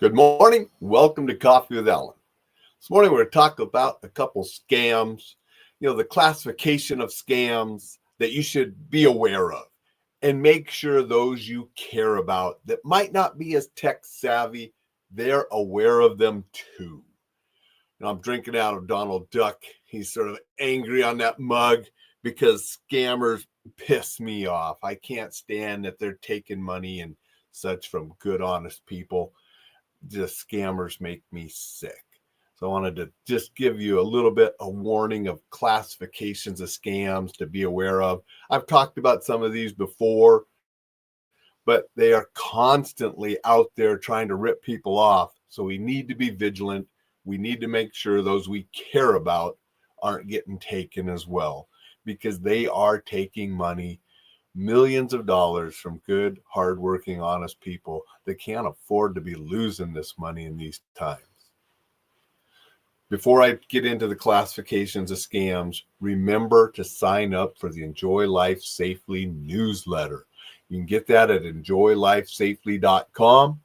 Good morning. Welcome to Coffee with Alain. This morning we're going to talk about a couple scams, the classification of scams that you should be aware of and make sure those you care about that might not be as tech savvy, they're aware of them too. I'm drinking out of Donald Duck. He's sort of angry on that mug because scammers piss me off. I can't stand that they're taking money and such from good, honest people. Just scammers make me sick. So I wanted to just give you a little bit of warning of classifications of scams to be aware of. I've talked about some of these before, but they are constantly out there trying to rip people off. So we need to be vigilant. We need to make sure those we care about aren't getting taken as well, because they are taking money, millions of dollars from good, hardworking, honest people that can't afford to be losing this money in these times. Before I get into the classifications of scams, remember to sign up for the Enjoy Life Safely newsletter. You can get that at enjoylifesafely.com.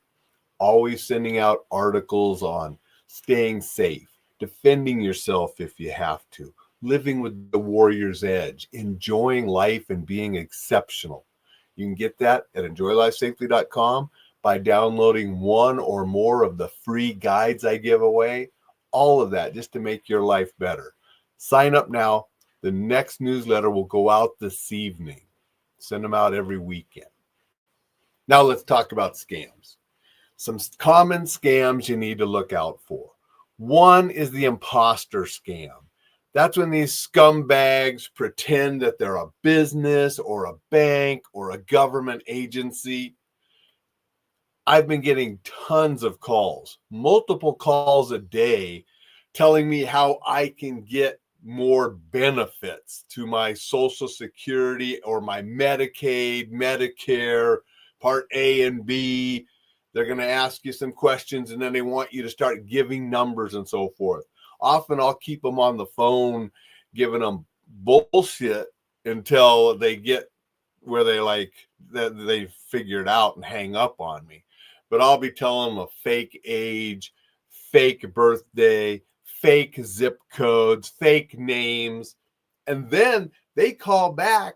Always sending out articles on staying safe, defending yourself if you have to, living with the warrior's edge, enjoying life and being exceptional. You can get that at enjoylifesafely.com by downloading one or more of the free guides I give away. All of that just to make your life better. Sign up now. The next newsletter will go out this evening. Send them out every weekend. Now let's talk about scams. Some common scams you need to look out for. One is the imposter scam. That's when these scumbags pretend that they're a business or a bank or a government agency. I've been getting tons of calls, multiple calls a day, telling me how I can get more benefits to my Social Security or my Medicaid, Medicare, Part A and B. They're going to ask you some questions and then they want you to start giving numbers and so forth. Often I'll keep them on the phone, giving them bullshit until they get where they figure it out and hang up on me. But I'll be telling them a fake age, fake birthday, fake zip codes, fake names. And then they call back.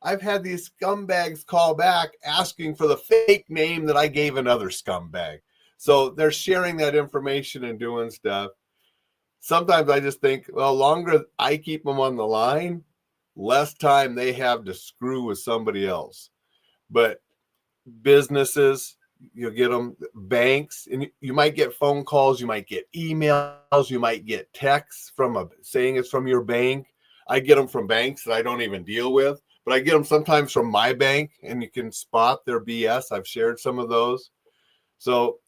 I've had these scumbags call back asking for the fake name that I gave another scumbag. So they're sharing that information and doing stuff. Sometimes I just think, well, longer I keep them on the line, less time they have to screw with somebody else. But businesses, you'll get them, banks, and you might get phone calls, you might get emails, you might get texts saying it's from your bank. I get them from banks that I don't even deal with, but I get them sometimes from my bank, and you can spot their BS. I've shared some of those. So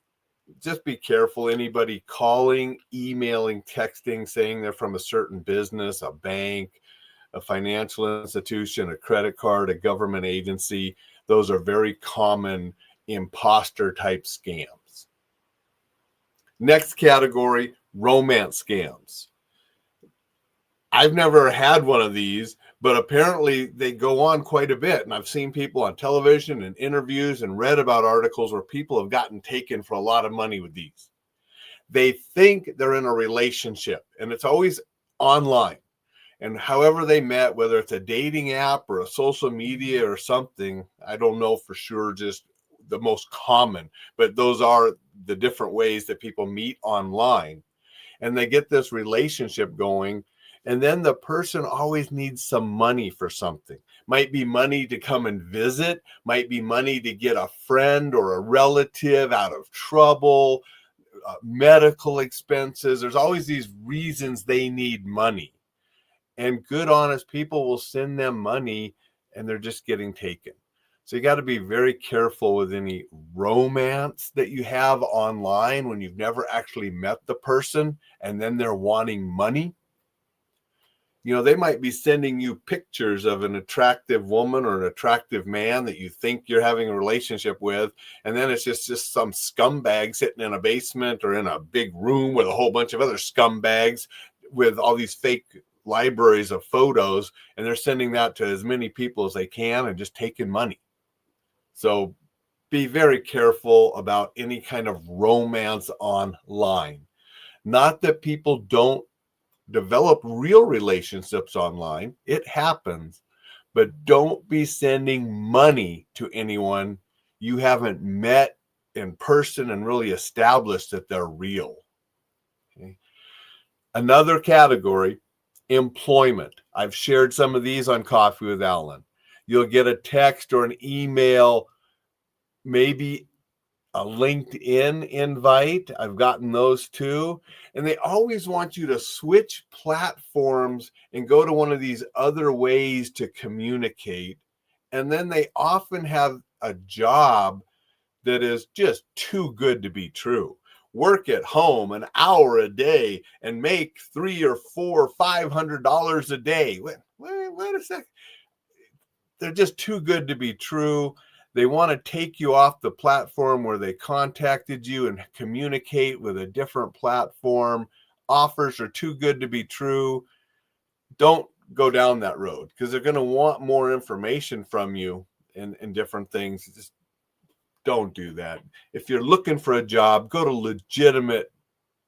just be careful. Anybody calling, emailing, texting, saying they're from a certain business, a bank, a financial institution, a credit card, a government agency, those are very common imposter type scams. Next category, romance scams. I've never had one of these, but apparently they go on quite a bit. And I've seen people on television and interviews and read about articles where people have gotten taken for a lot of money with these. They think they're in a relationship, and it's always online. And however they met, whether it's a dating app or a social media or something, I don't know for sure, just the most common, but those are the different ways that people meet online. And they get this relationship going. And then the person always needs some money for something. Might be money to come and visit, might be money to get a friend or a relative out of trouble, medical expenses. There's always these reasons they need money. And good, honest people will send them money and they're just getting taken. So you got to be very careful with any romance that you have online when you've never actually met the person and then they're wanting money. They might be sending you pictures of an attractive woman or an attractive man that you think you're having a relationship with. And then it's just some scumbag sitting in a basement or in a big room with a whole bunch of other scumbags with all these fake libraries of photos. And they're sending that to as many people as they can and just taking money. So be very careful about any kind of romance online. Not that people don't develop real relationships online, it happens, but don't be sending money to anyone you haven't met in person and really established that they're real. Okay. Another category, employment. I've shared some of these on Coffee with Alain. You'll get a text or an email, maybe a LinkedIn invite. I've gotten those too. And they always want you to switch platforms and go to one of these other ways to communicate. And then they often have a job that is just too good to be true. Work at home an hour a day and make $300 or $400, $500 a day. Wait a second. They're just too good to be true. They want to take you off the platform where they contacted you and communicate with a different platform. Offers are too good to be true. Don't go down that road because they're going to want more information from you and different things. Just don't do that. If you're looking for a job, go to legitimate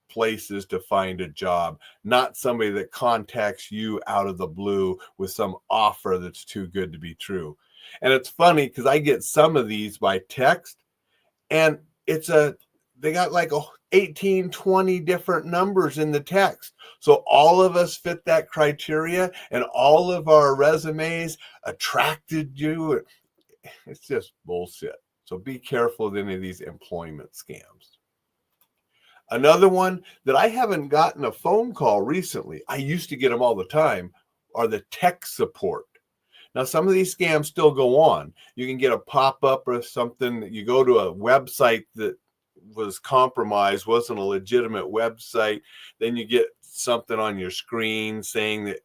places to find a job, not somebody that contacts you out of the blue with some offer that's too good to be true. And it's funny because I get some of these by text, and they got like 18, 20 different numbers in the text. So all of us fit that criteria and all of our resumes attracted you. It's just bullshit. So be careful with any of these employment scams. Another one that I haven't gotten a phone call recently, I used to get them all the time, are the tech support. Now, some of these scams still go on. You can get a pop-up or something. You go to a website that was compromised, wasn't a legitimate website. Then you get something on your screen saying that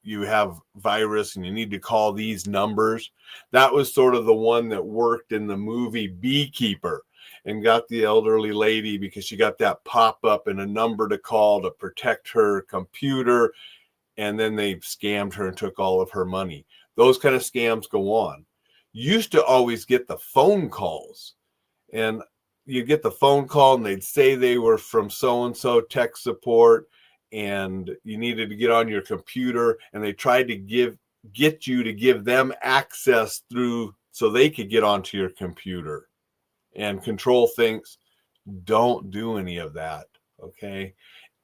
you have virus and you need to call these numbers. That was sort of the one that worked in the movie Beekeeper and got the elderly lady because she got that pop-up and a number to call to protect her computer. And then they scammed her and took all of her money. Those kind of scams go on. Used to always get the phone calls, and you get the phone call and they'd say they were from so-and-so tech support and you needed to get on your computer, and they tried to get you to give them access through so they could get onto your computer and control things. Don't do any of that, okay?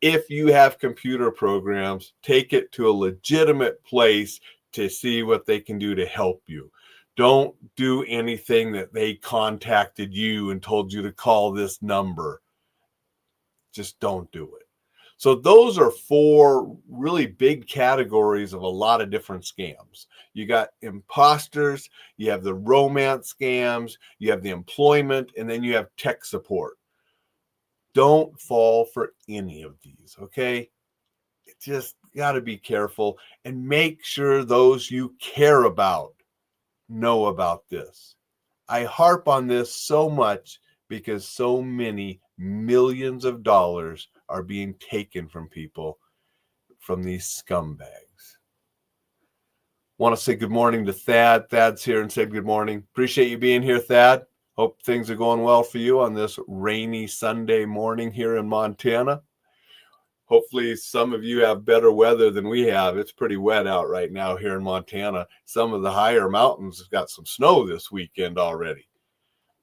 If you have computer programs, take it to a legitimate place to see what they can do to help you. Don't do anything that they contacted you and told you to call this number. Just don't do it. So those are 4 really big categories of a lot of different scams. You got imposters, you have the romance scams, you have the employment, and then you have tech support. Don't fall for any of these, okay? Just got to be careful and make sure those you care about know about this. I harp on this so much because so many millions of dollars are being taken from people from these scumbags. Want to say good morning to Thad. Thad's here and said good morning. Appreciate you being here, Thad. Hope things are going well for you on this rainy Sunday morning here in Montana. Hopefully some of you have better weather than we have. It's pretty wet out right now here in Montana. Some of the higher mountains have got some snow this weekend already.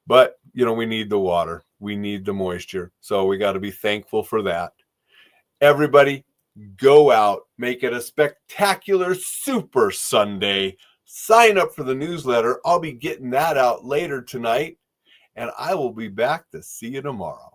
But, we need the water. We need the moisture. So we got to be thankful for that. Everybody, go out. Make it a spectacular Super Sunday. Sign up for the newsletter. I'll be getting that out later tonight. And I will be back to see you tomorrow.